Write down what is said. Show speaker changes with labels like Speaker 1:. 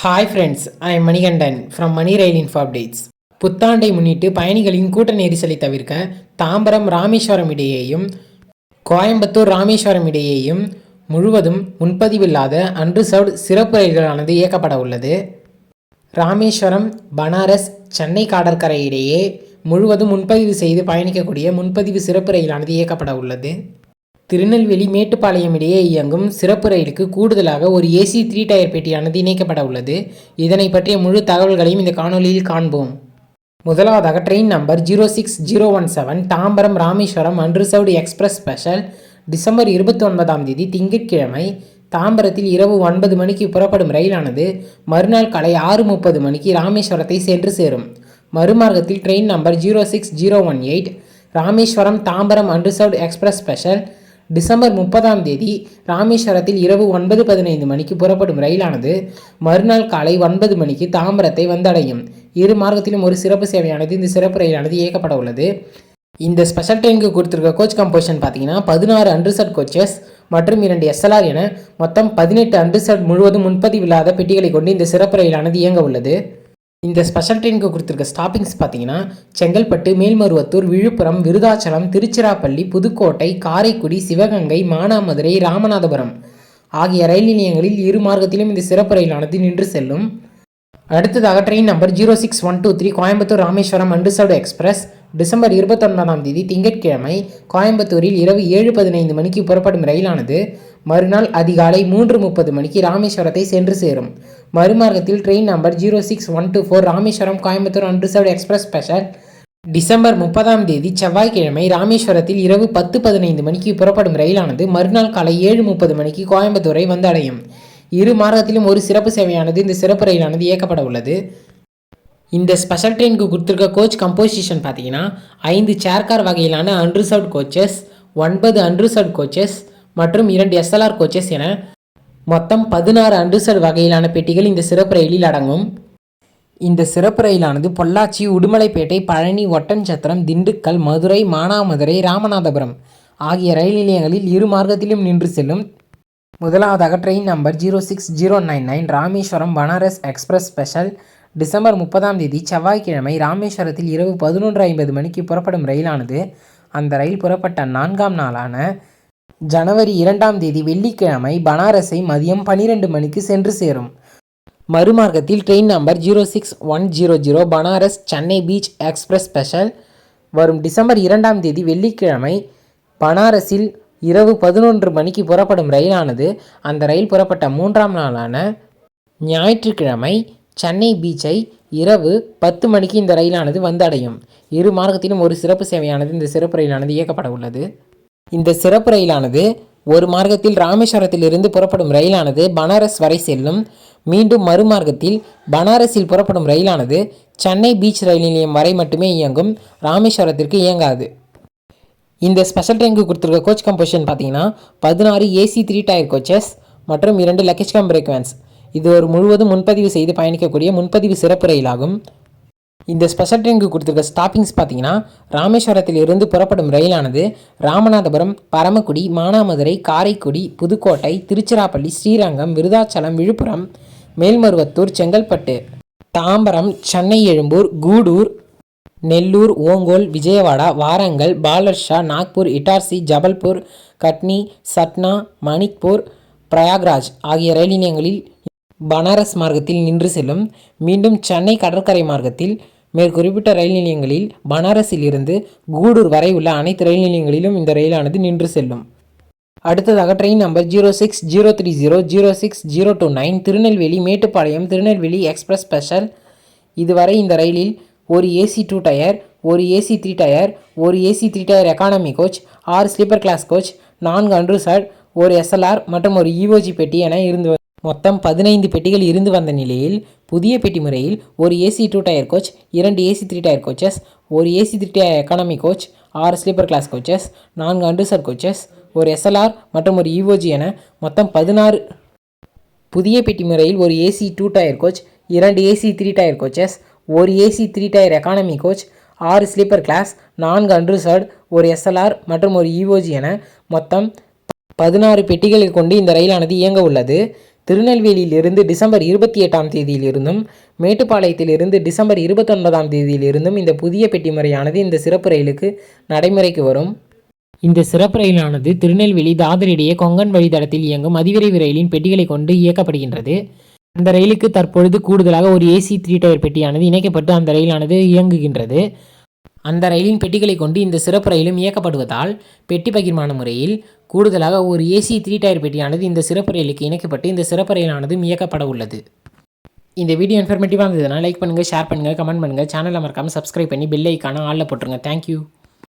Speaker 1: Hi friends, I am Manikandan from Mani rail info updates. புத்தாண்டை முன்னிட்டு பயணிகளின் கூட்ட நெரிசலை தவிர்க்க தாம்பரம் ராமேஸ்வரம் இடையேயும் கோயம்புத்தூர் ராமேஸ்வரம் இடையேயும் முழுவதும் முன்பதிவில்லாத அன்ரிசர்வ்டு சிறப்பு ரயில்களானது இயக்கப்பட உள்ளது. ராமேஸ்வரம், பனாரஸ், சென்னை கடற்கரை இடையே முழுவதும் முன்பதிவு செய்து பயணிக்கக்கூடிய முன்பதிவு சிறப்பு ரயிலானது இயக்கப்பட உள்ளது. திருநெல்வேலி, மேட்டுப்பாளையம் இடையே இயங்கும் சிறப்பு ரயிலுக்கு கூடுதலாக ஒரு ஏசி 3 டயர் பெட்டியானது இணைக்கப்பட உள்ளது. இதனை பற்றிய முழு தகவல்களையும் இந்த காணொலியில் காண்போம். முதலாவதாக train number 06017 Tambaram Rameswaram unreserved express special December 29ஆம் தேதி திங்கட்கிழமை தாம்பரத்தில் இரவு 9 மணிக்கு புறப்படும் ரயிலானது மறுநாள் காலை 6:30 மணிக்கு ராமேஸ்வரத்தை சென்று சேரும். மறுமார்க்கத்தில் train number 06018 Rameswaram Tambaram unreserved express special December 30ஆம் தேதி ராமேஸ்வரத்தில் இரவு 9:15 மணிக்கு புறப்படும் ரயிலானது மறுநாள் காலை 9 மணிக்கு தாம்பரத்தை வந்தடையும். இரு மார்க்கத்திலும் ஒரு சிறப்பு சேவையானது இந்த சிறப்பு ரயிலானது இயக்கப்பட உள்ளது. இந்த ஸ்பெஷல் ட்ரெயினுக்கு கொடுத்துருக்க கோச் கம்போசிஷன் பார்த்தீங்கன்னா 16 அன்ரிசர்வ்டு கோச்சஸ் மற்றும் 2 SLR என மொத்தம் 18 அன்ரிசர்வ்டு முழுவதும் முன்பதிவில்லாத பெட்டிகளை கொண்டு இந்த சிறப்பு ரயிலானது இயங்க உள்ளது. இந்த ஸ்பெஷல் ட்ரெயினுக்கு கொடுத்துருக்க ஸ்டாப்பிங்ஸ் பார்த்தீங்கன்னா செங்கல்பட்டு, மேல்மருவத்தூர், விழுப்புரம், விருதாச்சலம், திருச்சிராப்பள்ளி, புதுக்கோட்டை, காரைக்குடி, சிவகங்கை, மானாமதுரை, ராமநாதபுரம் ஆகிய ரயில் நிலையங்களில் இரு மார்க்கத்திலும் இந்த சிறப்பு ரயிலானது நின்று செல்லும். அடுத்ததாக train number 06123 Coimbatore Rameswaram unreserved express December 29ஆம் தேதி திங்கட்கிழமை கோயம்புத்தூரில் இரவு 7:15 மணிக்கு புறப்படும் ரயிலானது மறுநாள் அதிகாலை 3:30 மணிக்கு ராமேஸ்வரத்தை சென்று சேரும். மறுமார்க்கத்தில் train number 06124 Rameswaram Coimbatore unreserved express special December 30ஆம் தேதி செவ்வாய்க்கிழமை ராமேஸ்வரத்தில் இரவு 10:15 மணிக்கு புறப்படும் ரயிலானது மறுநாள் காலை 7:30 மணிக்கு கோயம்புத்தூரை வந்தடையும். இரு மார்க்கத்திலும் ஒரு சிறப்பு சேவையானது இந்த சிறப்பு ரயிலானது இயக்கப்பட உள்ளது. இந்த ஸ்பெஷல் ட்ரெயினுக்கு கொடுத்துருக்க கோச் கம்போசிஷன் பார்த்தீங்கன்னா 5 சேர்கார் வகையிலான அன்ரிசர்வ்டு கோச்சஸ், 9 அன்ரிசர்வ்டு கோச்சஸ் மற்றும் 2 SLR கோச்சஸ் என மொத்தம் 16 அன்ரிசர்வ்டு வகையிலான பெட்டிகள் இந்த சிறப்பு ரயிலில் அடங்கும். இந்த சிறப்பு ரயிலானது பொள்ளாச்சி, உடுமலைப்பேட்டை, பழனி, ஒட்டன்சத்திரம், திண்டுக்கல், மதுரை, மானாமதுரை, ராமநாதபுரம் ஆகிய ரயில் நிலையங்களில் இரு மார்க்கத்திலும் நின்று செல்லும். முதலாவதாக train number 06099 Rameswaram Banaras express special December 30ஆம் தேதி செவ்வாய்க்கிழமை ராமேஸ்வரத்தில் இரவு 11:50 மணிக்கு புறப்படும் ரயிலானது அந்த ரயில் புறப்பட்ட 4ஆம் நாளான ஜனவரி 2ஆம் தேதி வெள்ளிக்கிழமை பனாரஸை மதியம் 12 மணிக்கு சென்று சேரும். மறுமார்க்கத்தில் train number 06100 Banaras Chennai beach express special வரும் டிசம்பர் 2ஆம் தேதி வெள்ளிக்கிழமை பனாரஸில் இரவு 11 மணிக்கு புறப்படும் ரயிலானது அந்த ரயில் புறப்பட்ட 3ஆம் நாளான ஞாயிற்றுக்கிழமை சென்னை பீச்சை இரவு 10 மணிக்கு இந்த ரயிலானது வந்தடையும். இரு மார்க்கத்திலும் ஒரு சிறப்பு சேவையானது இந்த சிறப்பு ரயிலானது இயக்கப்பட உள்ளது. இந்த சிறப்பு ரயிலானது ஒரு மார்க்கத்தில் ராமேஸ்வரத்திலிருந்து புறப்படும் ரயிலானது பனாரஸ் வரை செல்லும். மீண்டும் மறுமார்க்கத்தில் பனாரஸில் புறப்படும் ரயிலானது சென்னை பீச் ரயில் நிலையம் வரை மட்டுமே இயங்கும், ராமேஸ்வரத்திற்கு இயங்காது. இந்த ஸ்பெஷல் ட்ரெயினுக்கு கொடுத்துருக்க கோச் கம்போசிஷன் பார்த்தீங்கன்னா 16 ஏசி 3 டயர் கோச்சஸ் மற்றும் 2 லக்கேஜ் கம் பிரேக் வேன்ஸ். இது ஒரு முழுவதும் முன்பதிவு செய்து பயணிக்கக்கூடிய முன்பதிவு சிறப்பு ரயிலாகும். இந்த ஸ்பெஷல் ட்ரெயினுக்கு கொடுத்துருக்க ஸ்டாப்பிங்ஸ் பார்த்தீங்கன்னா ராமேஸ்வரத்தில் இருந்து புறப்படும் ரயிலானது ராமநாதபுரம், பரமக்குடி, மானாமதுரை, காரைக்குடி, புதுக்கோட்டை, திருச்சிராப்பள்ளி, ஸ்ரீரங்கம், விருதாச்சலம், விழுப்புரம், மேல்மருவத்தூர், செங்கல்பட்டு, தாம்பரம், சென்னை எழும்பூர், கூடூர், நெல்லூர், ஓங்கோல், விஜயவாடா, வாரங்கல், பாலர்ஷா, நாக்பூர், இட்டார்சி, ஜபல்பூர், கட்னி, சட்னா, மணிக்பூர், பிரயாக்ராஜ் ஆகிய ரயில் நிலையங்களில் பனாரஸ் மார்க்கத்தில் நின்று செல்லும். மீண்டும் சென்னை கடற்கரை மார்க்கத்தில் மேற்குறிப்பிட்ட ரயில் நிலையங்களில் பனாரஸில் இருந்து கூடூர் வரை உள்ள அனைத்து ரயில் நிலையங்களிலும் இந்த ரயிலானது நின்று செல்லும். அடுத்ததாக train number 06030 06029 Tirunelveli, Mettupalayam, Tirunelveli express special. இதுவரை இந்த ரயிலில் ஒரு ஏசி 2 டயர், ஒரு ஏசி 3 டயர், ஒரு AC 3 tier economy coach, 6 sleeper class coach, 4 unreserved, ஒரு SLR மற்றும் ஒரு EOG பெட்டி என இருந்து மொத்தம் 15 பெட்டிகள் இருந்து வந்த நிலையில் புதிய பெட்டி முறையில் ஒரு AC 2 tier coach, 2 AC 3 tier coaches, ஒரு AC 3 tier economy coach, 6 sleeper class coaches, 4 unreserved coaches, ஒரு SLR மற்றும் ஒரு EOG என மொத்தம் 16 புதிய பெட்டி முறையில் ஒரு AC 2 tier coach, 2 AC 3 tier coaches, ஒரு AC 3 tier economy coach, 6 sleeper class, 4 unreserved, ஒரு SLR மற்றும் ஒரு EOG என மொத்தம் 16 பெட்டிகளை கொண்டு இந்த ரயிலானது இயங்க உள்ளது. திருநெல்வேலியிலிருந்து டிசம்பர் 28ஆம் தேதியிலிருந்தும் மேட்டுப்பாளையத்திலிருந்து டிசம்பர் 29ஆம் தேதியிலிருந்தும் இந்த புதிய பெட்டி முறையானது இந்த சிறப்பு ரயிலுக்கு நடைமுறைக்கு வரும். இந்த சிறப்பு ரயிலானது திருநெல்வேலி தாதர் இடையே கொங்கன் வழித்தடத்தில் இயங்கும் அதிவிரைவு ரயிலின் பெட்டிகளை கொண்டு இயக்கப்படுகின்றது. அந்த ரயிலுக்கு தற்பொழுது கூடுதலாக ஒரு ஏசி 3 டயர் பெட்டியானது இணைக்கப்பட்டு அந்த ரயிலானது இயங்குகின்றது. அந்த ரயிலின் பெட்டிகளை கொண்டு இந்த சிறப்பு ரயிலும் இயக்கப்படுவதால் பெட்டி பகிர்மான முறையில் கூடுதலாக ஒரு ஏசி 3 டயர் பெட்டியானது இந்த சிறப்பு ரயிலுக்கு இணைக்கப்பட்டு இந்த சிறப்பு ரயிலானது இயக்கப்பட உள்ளது. இந்த வீடியோ இன்ஃபர்மேட்டிவாக இருந்ததுன்னா லைக் பண்ணுங்கள், ஷேர் பண்ணுங்கள், கமெண்ட் பண்ணுங்கள். சேனலை மறக்காமல் சப்ஸ்கிரைப் பண்ணி பெல் ஐக்கான ஆளில் போட்டுருங்க. தேங்க்யூ.